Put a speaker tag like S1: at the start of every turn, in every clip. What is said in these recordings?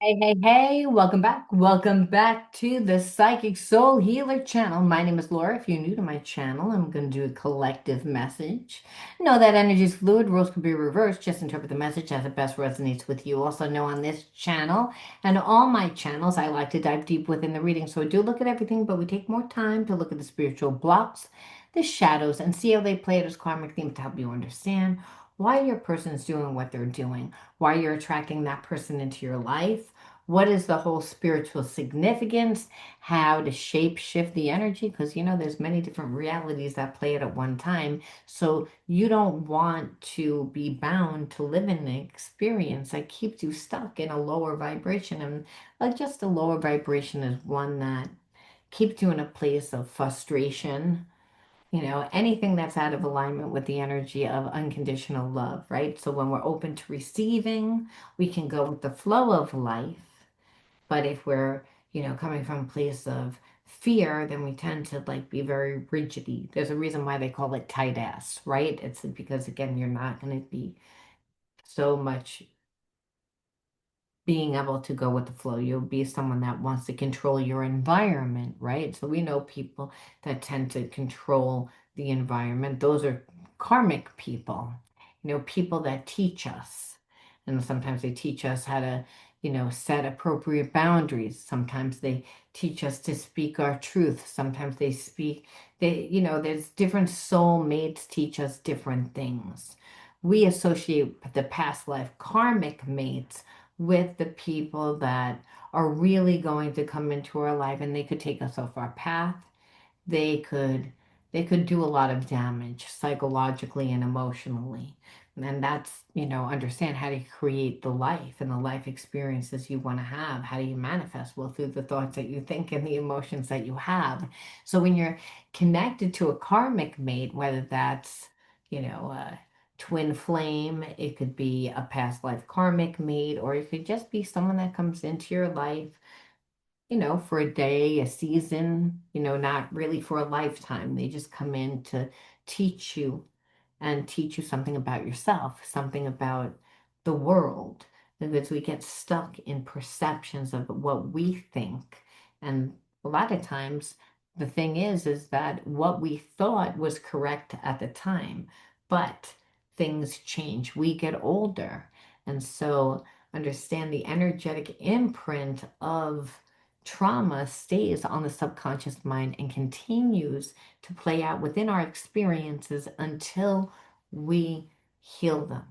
S1: Hey, hey, hey, welcome back. Welcome back to the Psychic Soul Healer channel. My name is Laura. If you're new to my channel, I'm going to do a collective message. Know that energy is fluid, rules can be reversed. Just interpret the message as it best resonates with you. Also, know on this channel and all my channels, I like to dive deep within the reading. So I do look at everything, but we take more time to look at the spiritual blocks, the shadows, and see how they play it as karmic theme to help you understand why your person is doing what they're doing, why you're attracting that person into your life, what is the whole spiritual significance, how to shape shift the energy, because there's many different realities that play it at one time. So you don't want to be bound to live in an experience that keeps you stuck in a lower vibration. And just a lower vibration is one that keeps you in a place of frustration, anything that's out of alignment with the energy of unconditional love, right? So when we're open to receiving, we can go with the flow of life. But if we're, coming from a place of fear, then we tend to like be very rigidly. There's a reason why they call it tight ass, right? It's because again, you're not going to be so much being able to go with the flow. You'll be someone that wants to control your environment, right? So we know people that tend to control the environment. Those are karmic people, people that teach us. And sometimes they teach us how to, set appropriate boundaries. Sometimes they teach us to speak our truth. Sometimes there's different soul mates teach us different things. We associate the past life karmic mates with the people that are really going to come into our life, and they could take us off our path. They could do a lot of damage psychologically and emotionally. And that's, understand how to create the life and the life experiences you want to have. How do you manifest? Well, through the thoughts that you think and the emotions that you have. So when you're connected to a karmic mate, whether that's, a twin flame, it could be a past life karmic mate, or it could just be someone that comes into your life, for a day, a season, not really for a lifetime. They just come in to teach you and teach you something about yourself, something about the world, because we get stuck in perceptions of what we think. And a lot of times, the thing is that what we thought was correct at the time, but things change. We get older. And so understand the energetic imprint of trauma stays on the subconscious mind and continues to play out within our experiences until we heal them.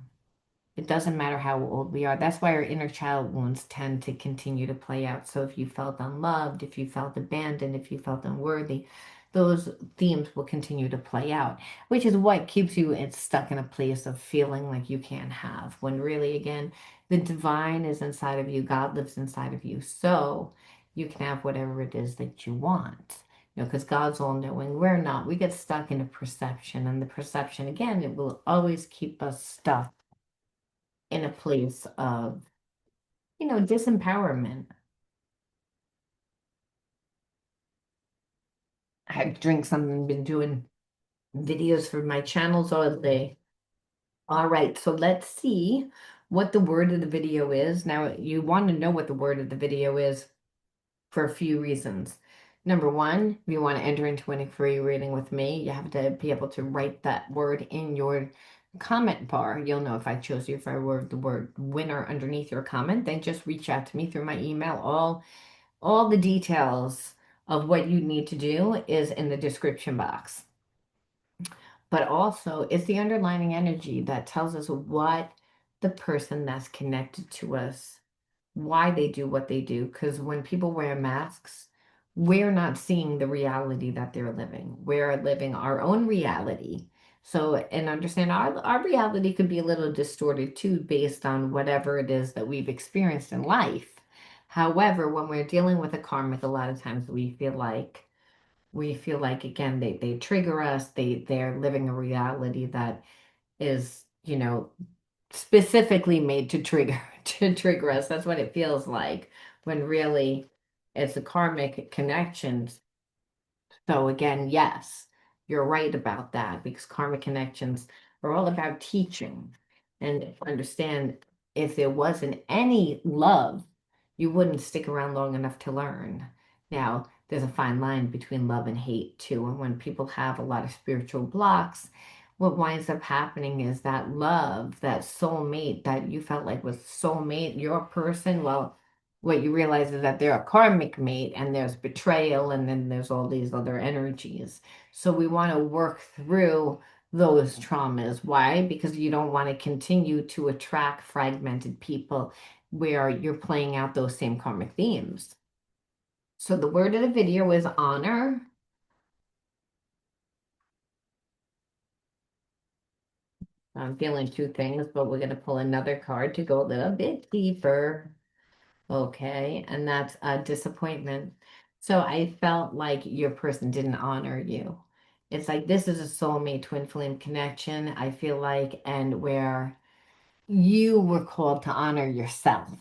S1: It doesn't matter how old we are. That's why our inner child wounds tend to continue to play out. So if you felt unloved, if you felt abandoned, if you felt unworthy, those themes will continue to play out, which is what keeps you stuck in a place of feeling like you can't have, when really, again, the divine is inside of you. God lives inside of you. So you can have whatever it is that you want. Because God's all knowing. We're not. We get stuck in a perception, and the perception, again, it will always keep us stuck in a place of, disempowerment. I drink something, been doing videos for my channels all day. All right, so let's see what the word of the video is. Now, you want to know what the word of the video is for a few reasons. Number one, if you want to enter into any free reading with me, you have to be able to write that word in your comment bar. You'll know if I chose you, if I wrote the word winner underneath your comment, then just reach out to me through my email. All the details of what you need to do is in the description box. But also, it's the underlying energy that tells us what the person that's connected to us, why they do what they do. Because when people wear masks, we're not seeing the reality that they're living. We're living our own reality. So, and understand our reality could be a little distorted too, based on whatever it is that we've experienced in life. However, when we're dealing with a karmic, a lot of times we feel like again they trigger us. They're living a reality that is, specifically made to trigger to trigger us. That's what it feels like, when really it's a karmic connections. So again, yes, you're right about that, because karmic connections are all about teaching and understand, if there wasn't any love, you wouldn't stick around long enough to learn. Now, there's a fine line between love and hate too. And when people have a lot of spiritual blocks, what winds up happening is that love, that soulmate that you felt like was soulmate, your person, well, what you realize is that they're a karmic mate and there's betrayal and then there's all these other energies. So we want to work through those traumas. Why? Because you don't want to continue to attract fragmented people where you're playing out those same karmic themes. So the word of the video is honor. I'm feeling two things, but we're going to pull another card to go a little bit deeper. Okay, and that's a disappointment. So I felt like your person didn't honor you. It's like this is a soulmate twin flame connection, I feel like, and where you were called to honor yourself.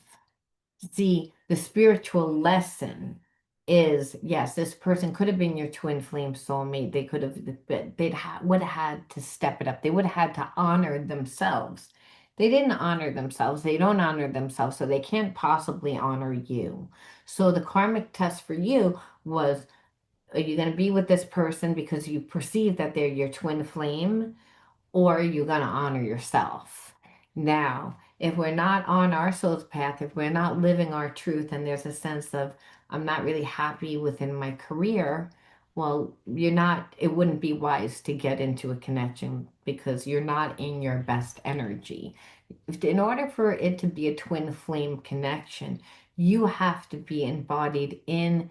S1: See, the spiritual lesson is yes, this person could have been your twin flame soulmate. They could have, would have had to step it up. They would have had to honor themselves. They didn't honor themselves. They don't honor themselves, so they can't possibly honor you. So the karmic test for you was, are you going to be with this person because you perceive that they're your twin flame? Or you're going to honor yourself. Now, if we're not on our soul's path, if we're not living our truth, and there's a sense of, I'm not really happy within my career, well, it wouldn't be wise to get into a connection because you're not in your best energy. In order for it to be a twin flame connection, you have to be embodied in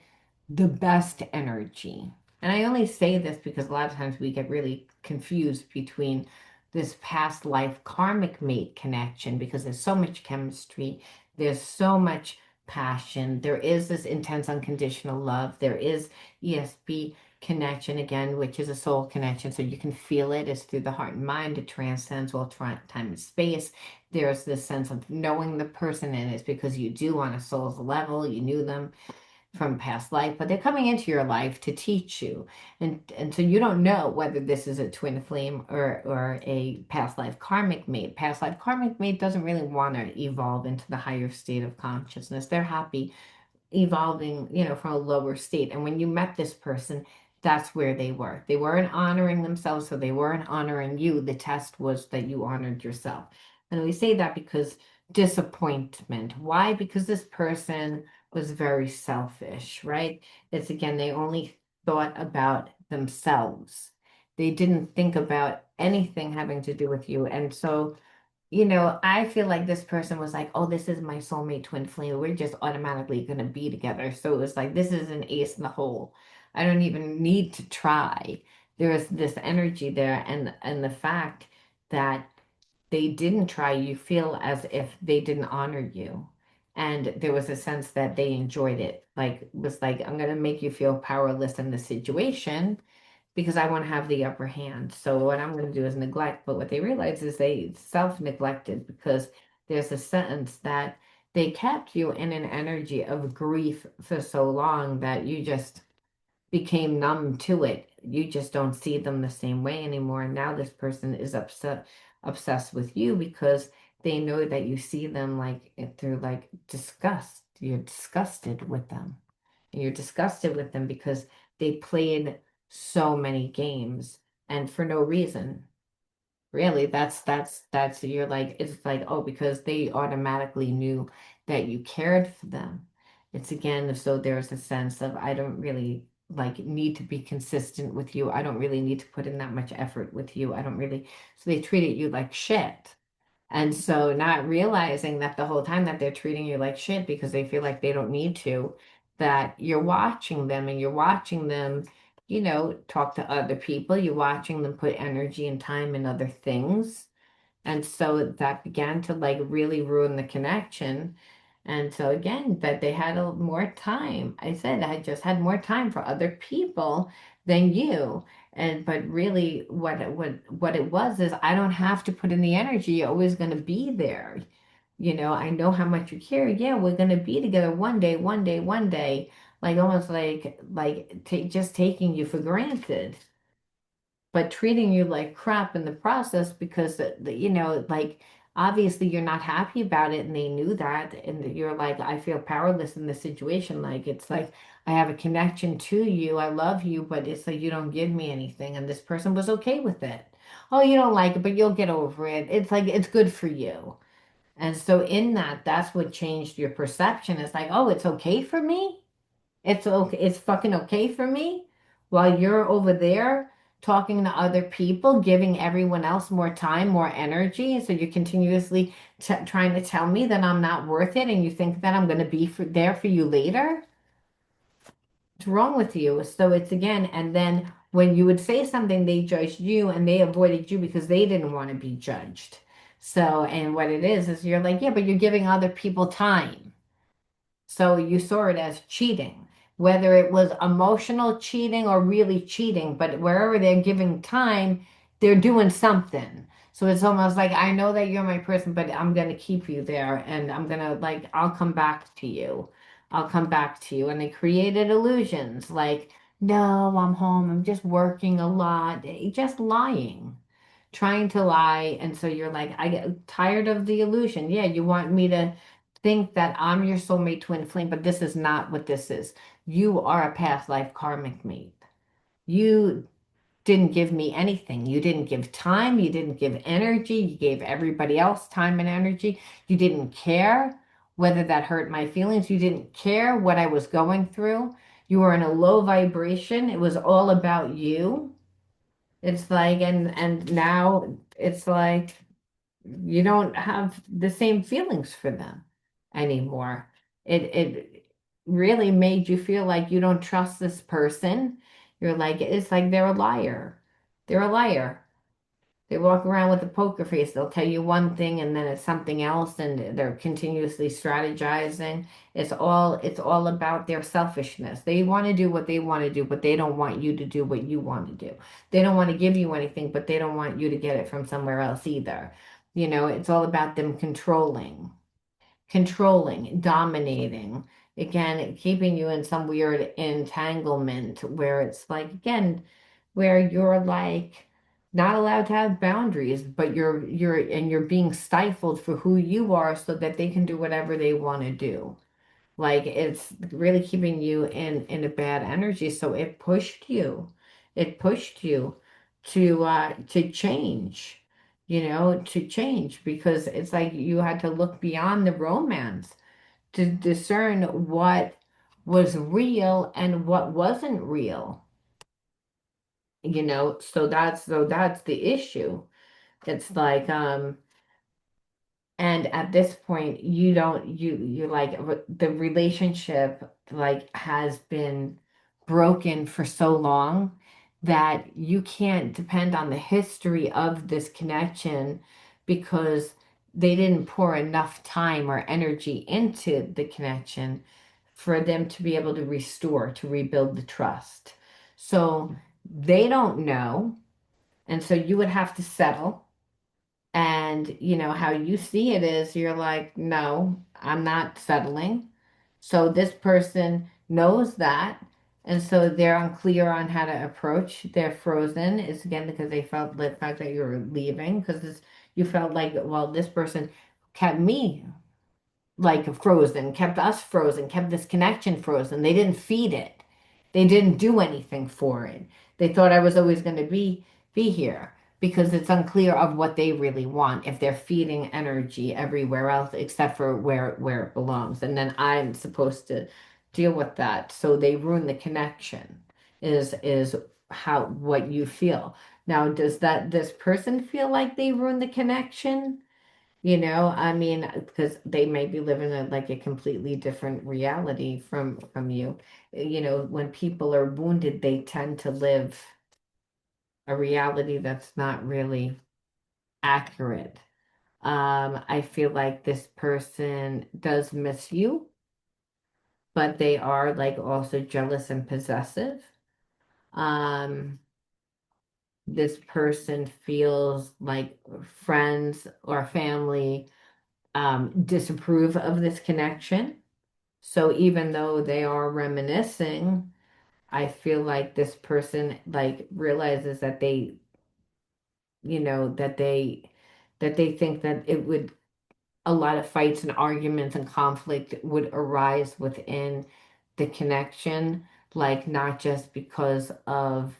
S1: the best energy. And I only say this because a lot of times we get really confused between this past life karmic mate connection because there's so much chemistry, there's so much passion, there is this intense unconditional love, there is ESP connection again, which is a soul connection. So you can feel it. It's through the heart and mind. It transcends all time and space. There's this sense of knowing the person, and it's because you do on a soul's level. You knew them from past life, but they're coming into your life to teach you. And so you don't know whether this is a twin flame or a past life karmic mate. Past life karmic mate doesn't really want to evolve into the higher state of consciousness. They're happy evolving, from a lower state. And when you met this person, that's where they were. They weren't honoring themselves, so they weren't honoring you. The test was that you honored yourself. And we say that because disappointment. Why? Because this person was very selfish, right? It's again, they only thought about themselves. They didn't think about anything having to do with you. And so I feel like this person was like, oh, this is my soulmate twin flame. We're just automatically going to be together. So it was like, this is an ace in the hole. I don't even need to try. There is this energy there. And the fact that they didn't try, you feel as if they didn't honor you. And there was a sense that they enjoyed it. Like, was like, I'm going to make you feel powerless in the situation because I want to have the upper hand. So what I'm going to do is neglect. But what they realize is they self-neglected because there's a sense that they kept you in an energy of grief for so long that you just became numb to it. You just don't see them the same way anymore. And now this person is obsessed with you because they know that you see them like through like disgust. You're disgusted with them. And you're disgusted with them because they played so many games and for no reason. Really, that's you're like it's like, oh, because they automatically knew that you cared for them. It's again, so there's a sense of I don't really like need to be consistent with you. I don't really need to put in that much effort with you. I don't really, so they treated you like shit. And so not realizing that the whole time that they're treating you like shit because they feel like they don't need to, that you're watching them and you're watching them, talk to other people. You're watching them put energy and time in other things. And so that began to like really ruin the connection. And so again, that they had more time. I said I just had more time for other people than you. And but really what it was is I don't have to put in the energy. You're always going to be there. I know how much you care. Yeah, we're going to be together one day, one day, one day. Like almost like just taking you for granted but treating you like crap in the process because like obviously you're not happy about it and they knew that, and you're like, I feel powerless in this situation. Like it's like I have a connection to you, I love you, but it's like you don't give me anything, and this person was okay with it. Oh, you don't like it, but you'll get over it. It's like it's good for you. And so in that, that's what changed your perception. It's like, oh, it's okay for me. It's okay. It's fucking okay for me while you're over there talking to other people, giving everyone else more time, more energy. So you're continuously trying to tell me that I'm not worth it, and you think that I'm going to be there for you later. What's wrong with you? So it's again, and then when you would say something, they judged you and they avoided you because they didn't want to be judged. So, and what it is you're like, yeah, but you're giving other people time. So you saw it as cheating, whether it was emotional cheating or really cheating, but wherever they're giving time, they're doing something. So it's almost like, I know that you're my person, but I'm going to keep you there and I'm going to, like, I'll come back to you. I'll come back to you. And they created illusions like, no, I'm home. I'm just working a lot. Just lying, trying to lie. And so you're like, I get tired of the illusion. Yeah, you want me to think that I'm your soulmate twin flame, but this is not what this is. You are a past life karmic mate. You didn't give me anything. You didn't give time. You didn't give energy. You gave everybody else time and energy. You didn't care whether that hurt my feelings. You didn't care what I was going through. You were in a low vibration. It was all about you. It's like, and now it's like you don't have the same feelings for them anymore. It really made you feel like you don't trust this person. You're like, it's like they're a liar. They're a liar. They walk around with a poker face. They'll tell you one thing and then it's something else, and they're continuously strategizing. It's all about their selfishness. They want to do what they want to do, but they don't want you to do what you want to do. They don't want to give you anything, but they don't want you to get it from somewhere else either. It's all about them controlling, dominating, again, keeping you in some weird entanglement where it's like, again, where you're like not allowed to have boundaries, but you're being stifled for who you are so that they can do whatever they want to do. Like it's really keeping you in a bad energy. So it pushed you. It pushed you to change, to change because it's like you had to look beyond the romance to discern what was real and what wasn't real. So that's the issue. It's like and at this point, you don't, you like the relationship like has been broken for so long that you can't depend on the history of this connection because they didn't pour enough time or energy into the connection for them to be able to restore, to rebuild the trust. So they don't know. And so you would have to settle, and how you see it is you're like, no, I'm not settling. So this person knows that. And so they're unclear on how to approach. They're frozen. It's again because they felt the fact that you were leaving because you felt like, well, this person kept me like frozen, kept us frozen, kept this connection frozen. They didn't feed it. They didn't do anything for it. They thought I was always going to be here because it's unclear of what they really want if they're feeding energy everywhere else except for where it belongs. And then I'm supposed to deal with that. So they ruin the connection is how what you feel. Now, does this person feel like they ruined the connection? I mean, because they may be living like a completely different reality from you. When people are wounded, they tend to live a reality that's not really accurate. I feel like this person does miss you, but they are like also jealous and possessive. Um, this person feels like friends or family disapprove of this connection. So even though they are reminiscing, I feel like this person like realizes that they, that that they think that it would a lot of fights and arguments and conflict would arise within the connection, like not just because of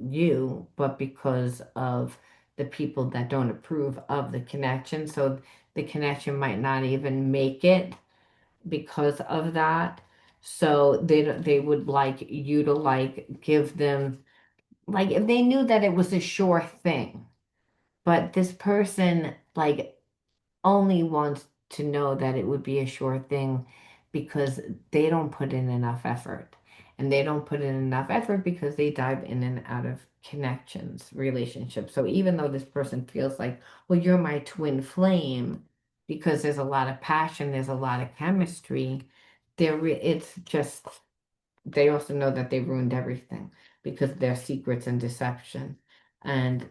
S1: you, but because of the people that don't approve of the connection. So the connection might not even make it because of that. So they would like you to like give them like if they knew that it was a sure thing, but this person like only wants to know that it would be a sure thing because they don't put in enough effort. And they don't put in enough effort because they dive in and out of connections, relationships. So even though this person feels like, well, you're my twin flame, because there's a lot of passion, there's a lot of chemistry, it's just, they also know that they ruined everything because of their secrets and deception. And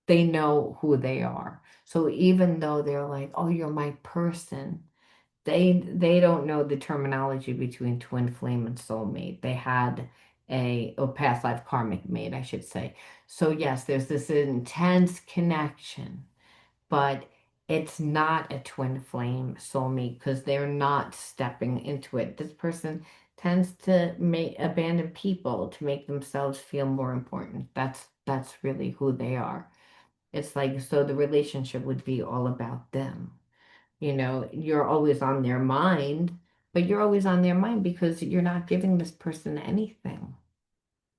S1: they know who they are. So even though they're like, "Oh, you're my person," they don't know the terminology between twin flame and soulmate. They had a past life karmic mate, I should say. So yes, there's this intense connection, but it's not a twin flame soulmate because they're not stepping into it. This person tends to make abandon people to make themselves feel more important. That's really who they are. It's like, so the relationship would be all about them. You know, you're always on their mind, but you're always on their mind because you're not giving this person anything.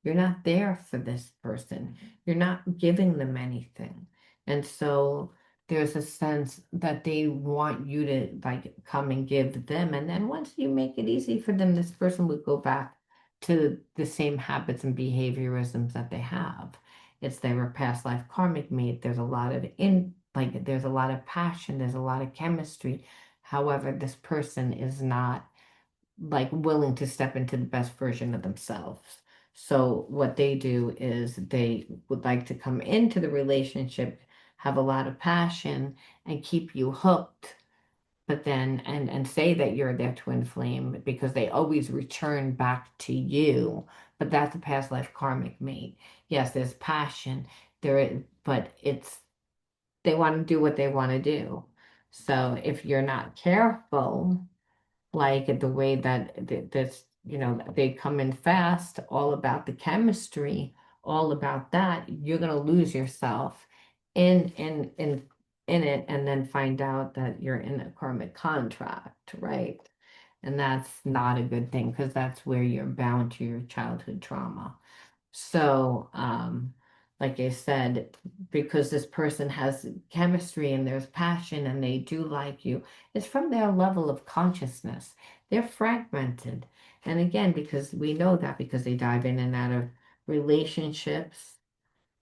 S1: You're not there for this person. You're not giving them anything. And so there's a sense that they want you to like come and give them. And then once you make it easy for them, this person would go back to the same habits and behaviorisms that they have. It's their past life karmic mate. There's a lot of there's a lot of passion, there's a lot of chemistry. However, this person is not like willing to step into the best version of themselves. So what they do is they would like to come into the relationship, have a lot of passion, and keep you hooked, but then and say that you're their twin flame because they always return back to you. But that's a past life karmic mate. Yes, there's passion there, but it's they want to do what they want to do. So if you're not careful, like the way that this, you know, they come in fast, all about the chemistry, all about that, you're gonna lose yourself in in in in it and then find out that you're in a karmic contract, right? And that's not a good thing because that's where you're bound to your childhood trauma. So, like I said, because this person has chemistry and there's passion and they do like you, it's from their level of consciousness. They're fragmented. And again, because we know that because they dive in and out of relationships,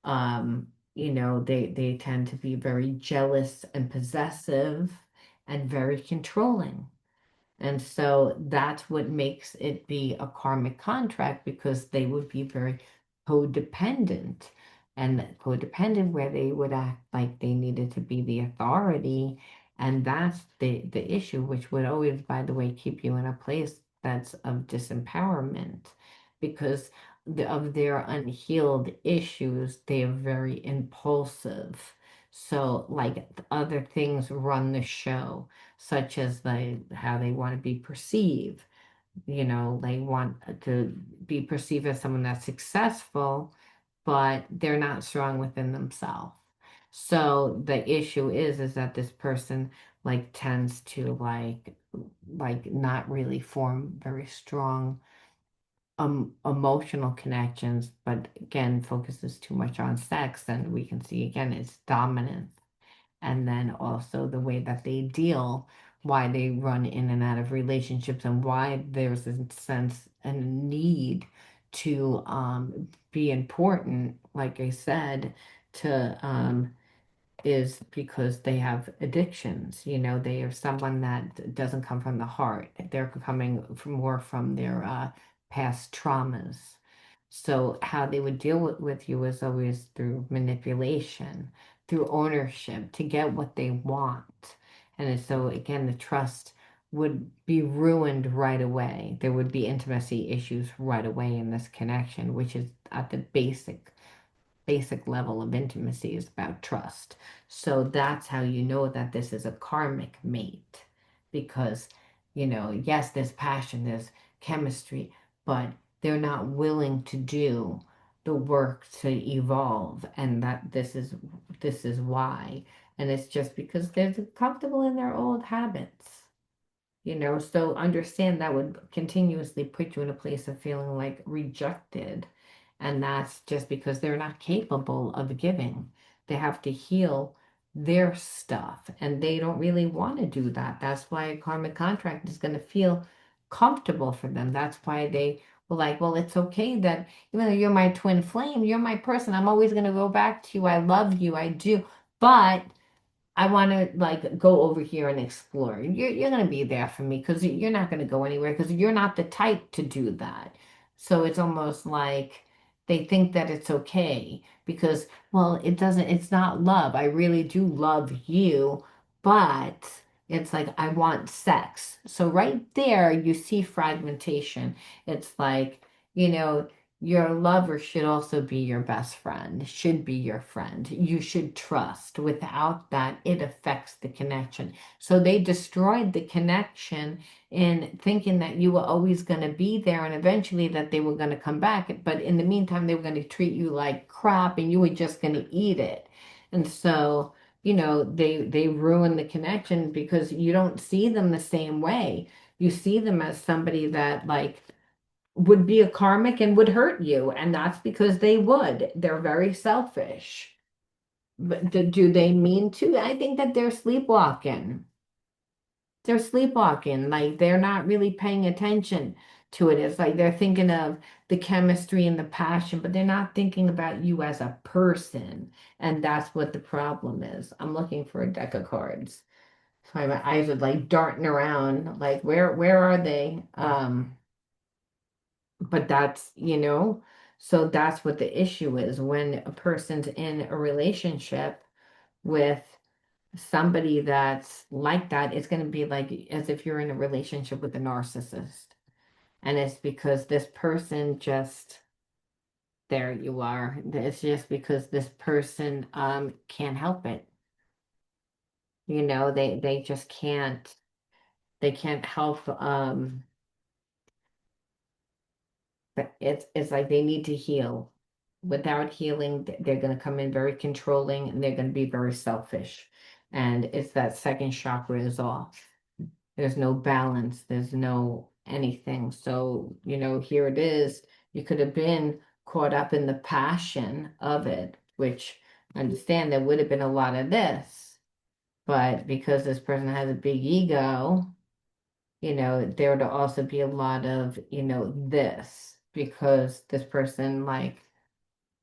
S1: you know, they tend to be very jealous and possessive and very controlling. And so that's what makes it be a karmic contract because they would be very codependent and codependent where they would act like they needed to be the authority. And that's the issue, which would always, by the way, keep you in a place that's of disempowerment because of their unhealed issues, they are very impulsive. So, like other things run the show such as how they want to be perceived. You know, they want to be perceived as someone that's successful, but they're not strong within themselves. So the issue is that this person like tends to like not really form very strong emotional connections, but again focuses too much on sex, and we can see again it's dominance and then also the way that they deal, why they run in and out of relationships, and why there's a sense and a need to be important, like I said, to is because they have addictions. You know, they are someone that doesn't come from the heart. They're coming from more from their past traumas. So how they would deal with you is always through manipulation, through ownership to get what they want. And so again, the trust would be ruined right away. There would be intimacy issues right away in this connection, which is at the basic basic level of intimacy is about trust. So that's how you know that this is a karmic mate. Because, yes, there's passion, there's chemistry, but they're not willing to do the work to evolve. And that this is why. And it's just because they're comfortable in their old habits. So understand that would continuously put you in a place of feeling like rejected. And that's just because they're not capable of giving. They have to heal their stuff and they don't really want to do that. That's why a karmic contract is going to feel comfortable for them. That's why they were like, well, it's okay that even though you're my twin flame, you're my person. I'm always going to go back to you. I love you. I do. But I want to like go over here and explore. You're going to be there for me because you're not going to go anywhere because you're not the type to do that. So it's almost like they think that it's okay because, well, it's not love. I really do love you, but it's like I want sex. So right there, you see fragmentation. It's like, you know, your lover should also be your best friend, should be your friend. You should trust. Without that, it affects the connection. So they destroyed the connection in thinking that you were always going to be there and eventually that they were going to come back. But in the meantime, they were going to treat you like crap and you were just going to eat it. And so, they ruin the connection because you don't see them the same way. You see them as somebody that like would be a karmic and would hurt you. And that's because they would. They're very selfish. But do they mean to? I think that they're sleepwalking. They're sleepwalking. Like they're not really paying attention to it. It's like they're thinking of the chemistry and the passion, but they're not thinking about you as a person. And that's what the problem is. I'm looking for a deck of cards. So my eyes are like darting around, like where are they? But so that's what the issue is when a person's in a relationship with somebody that's like that. It's going to be like as if you're in a relationship with a narcissist. And it's because this person just, there you are. It's just because this person can't help it. They just they can't help but it's like they need to heal. Without healing, they're going to come in very controlling and they're going to be very selfish. And it's that second chakra is off. There's no balance, there's no anything. So, here it is. You could have been caught up in the passion of it, which I understand there would have been a lot of this. But because this person has a big ego, there would also be a lot of, this because this person like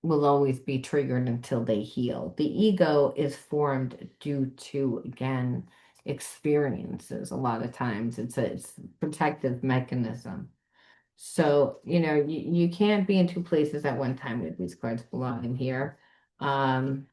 S1: will always be triggered until they heal. The ego is formed due to, again, experiences. A lot of times it's a protective mechanism. So, you can't be in two places at one time with these cards belonging here. Um,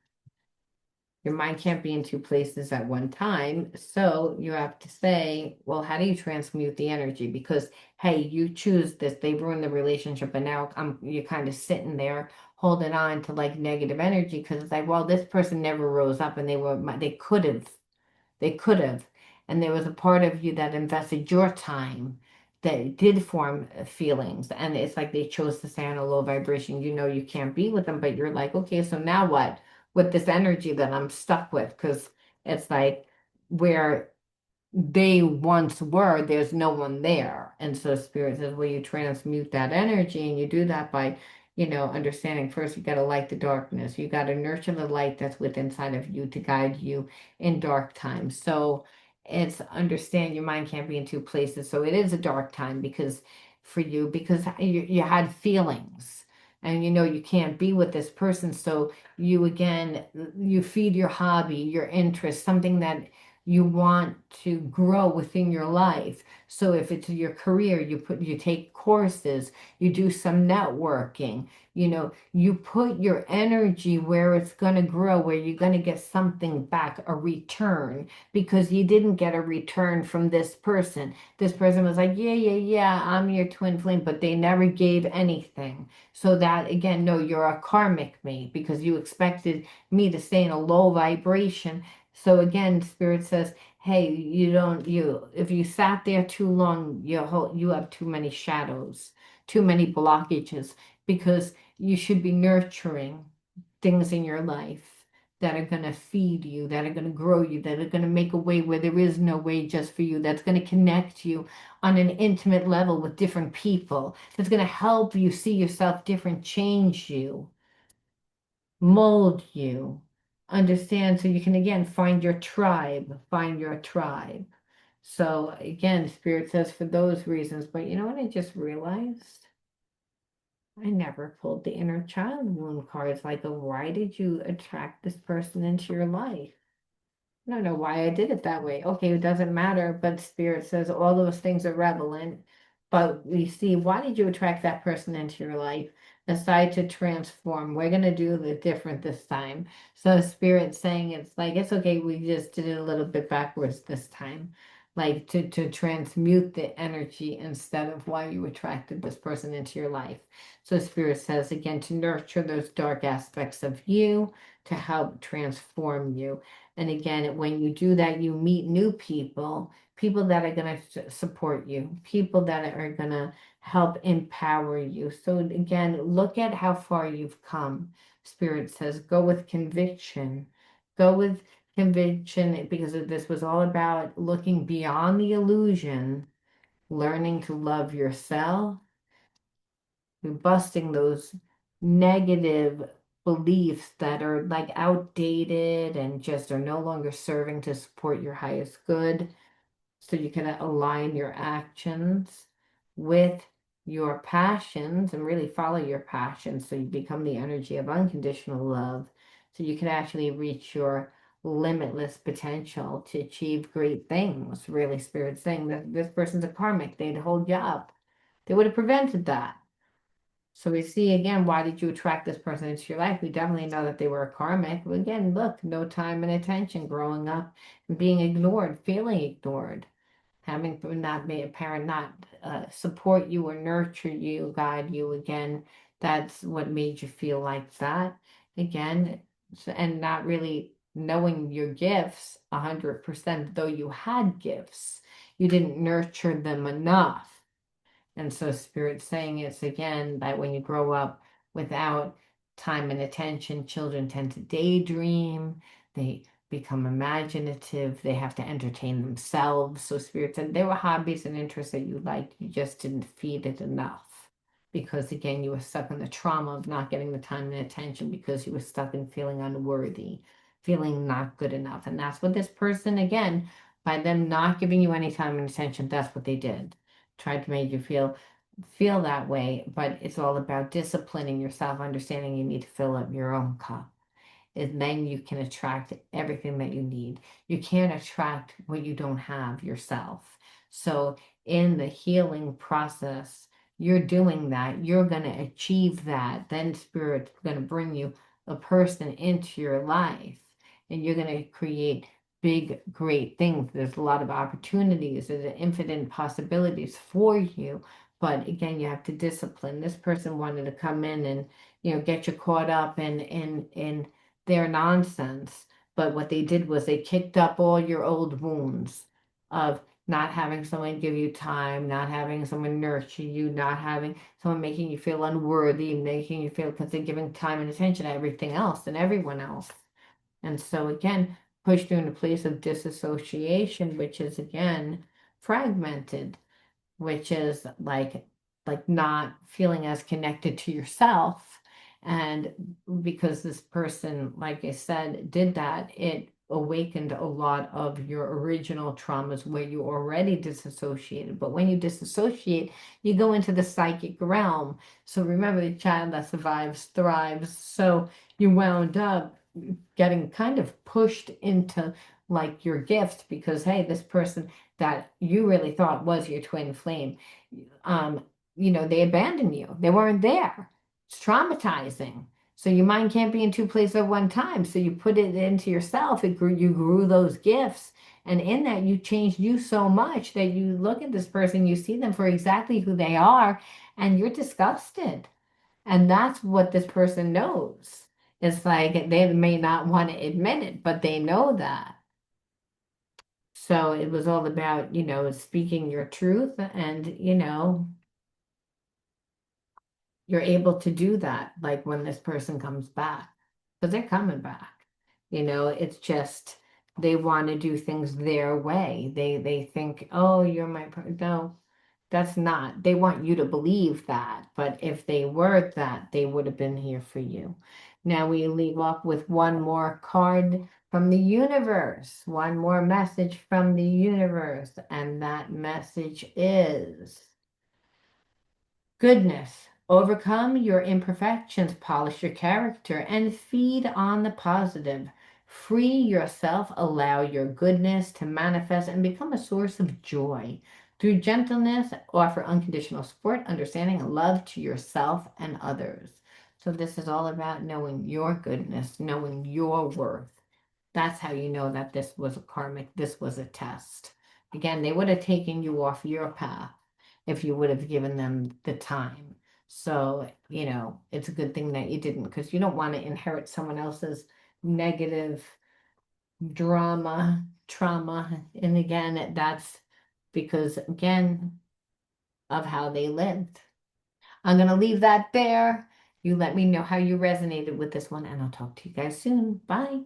S1: your mind can't be in two places at one time. So you have to say, well, how do you transmute the energy? Because, hey, you choose this, they ruined the relationship, and now you're kind of sitting there holding on to like negative energy because it's like, well, this person never rose up and they could have, and there was a part of you that invested your time that did form feelings, and it's like they chose to stay on a low vibration. You can't be with them, but you're like, okay, so now what with this energy that I'm stuck with? Because it's like where they once were, there's no one there. And so spirit says, well, you transmute that energy and you do that by, understanding first you got to light the darkness. You got to nurture the light that's within inside of you to guide you in dark times. So it's understand your mind can't be in two places. So it is a dark time because you had feelings and you can't be with this person. So you again, you feed your hobby, your interest, something that You want to grow within your life. So if it's your career, you take courses, you do some networking, you put your energy where it's going to grow, where you're going to get something back, a return, because you didn't get a return from this person. This person was like, yeah, yeah, yeah, I'm your twin flame, but they never gave anything. So that again, no, you're a karmic me because you expected me to stay in a low vibration. So again, Spirit says, hey, if you sat there too long, you have too many shadows, too many blockages, because you should be nurturing things in your life that are going to feed you, that are going to grow you, that are going to make a way where there is no way just for you, that's going to connect you on an intimate level with different people, that's going to help you see yourself different, change you, mold you, understand, so you can again find your tribe. So again, Spirit says for those reasons, but you know what I just realized? I never pulled the inner child wound cards. Like, why did you attract this person into your life? I don't know why I did it that way. Okay, it doesn't matter, but Spirit says all those things are relevant. But we see, why did you attract that person into your life? Decide to transform. We're going to do the different this time. So Spirit saying it's like, it's okay, we just did it a little bit backwards this time. Like to transmute the energy instead of why you attracted this person into your life. So Spirit says again to nurture those dark aspects of you to help transform you. And again, when you do that, you meet new people, people that are going to support you, people that are going to help empower you. So again, look at how far you've come. Spirit says, go with conviction. Go with conviction because this was all about looking beyond the illusion, learning to love yourself, busting those negative beliefs that are like outdated and just are no longer serving to support your highest good. So you can align your actions with your passions and really follow your passions so you become the energy of unconditional love. So you can actually reach your limitless potential to achieve great things. Really, Spirit saying that this person's a karmic, they'd hold you up. They would have prevented that. So we see again, why did you attract this person into your life? We definitely know that they were a karmic. But again, look, no time and attention growing up and being ignored, feeling ignored, having not made a parent not support you or nurture you, guide you. Again, that's what made you feel like that. Again, and not really knowing your gifts 100%, though you had gifts, you didn't nurture them enough. And so Spirit's saying it's again that when you grow up without time and attention, children tend to daydream, they become imaginative, they have to entertain themselves. So Spirit said there were hobbies and interests that you liked, you just didn't feed it enough. Because again, you were stuck in the trauma of not getting the time and attention because you were stuck in feeling unworthy, feeling not good enough. And that's what this person, again, by them not giving you any time and attention, that's what they did, tried to make you feel that way, but it's all about disciplining yourself, understanding you need to fill up your own cup. And then you can attract everything that you need. You can't attract what you don't have yourself. So in the healing process, you're doing that. You're going to achieve that. Then Spirit's going to bring you a person into your life, and you're going to create big, great things. There's a lot of opportunities. There's infinite possibilities for you. But again, you have to discipline. This person wanted to come in and get you caught up in their nonsense. But what they did was they kicked up all your old wounds of not having someone give you time, not having someone nurture you, not having someone making you feel unworthy, making you feel because they're giving time and attention to everything else and everyone else. And so again, pushed you in a place of disassociation, which is again fragmented, which is like not feeling as connected to yourself. And because this person, like I said, did that, it awakened a lot of your original traumas where you already disassociated. But when you disassociate, you go into the psychic realm. So remember, the child that survives thrives. So you wound up getting kind of pushed into like your gift because, hey, this person that you really thought was your twin flame, um, they abandoned you. They weren't there. It's traumatizing. So your mind can't be in two places at one time. So you put it into yourself. You grew those gifts. And in that, you changed you so much that you look at this person, you see them for exactly who they are, and you're disgusted. And that's what this person knows. It's like they may not want to admit it, but they know that. So it was all about, speaking your truth and, you're able to do that, like when this person comes back, because they're coming back. It's just they want to do things their way. They think, oh, you're no, that's not. They want you to believe that, but if they were that, they would have been here for you. Now we leave off with one more card from the universe, one more message from the universe, and that message is goodness. Overcome your imperfections, polish your character, and feed on the positive. Free yourself, allow your goodness to manifest and become a source of joy. Through gentleness, offer unconditional support, understanding, and love to yourself and others. So, this is all about knowing your goodness, knowing your worth. That's how you know that this was a karmic, this was a test. Again, they would have taken you off your path if you would have given them the time. So, it's a good thing that you didn't because you don't want to inherit someone else's negative trauma. And again, that's because, again, of how they lived. I'm going to leave that there. You let me know how you resonated with this one, and I'll talk to you guys soon. Bye.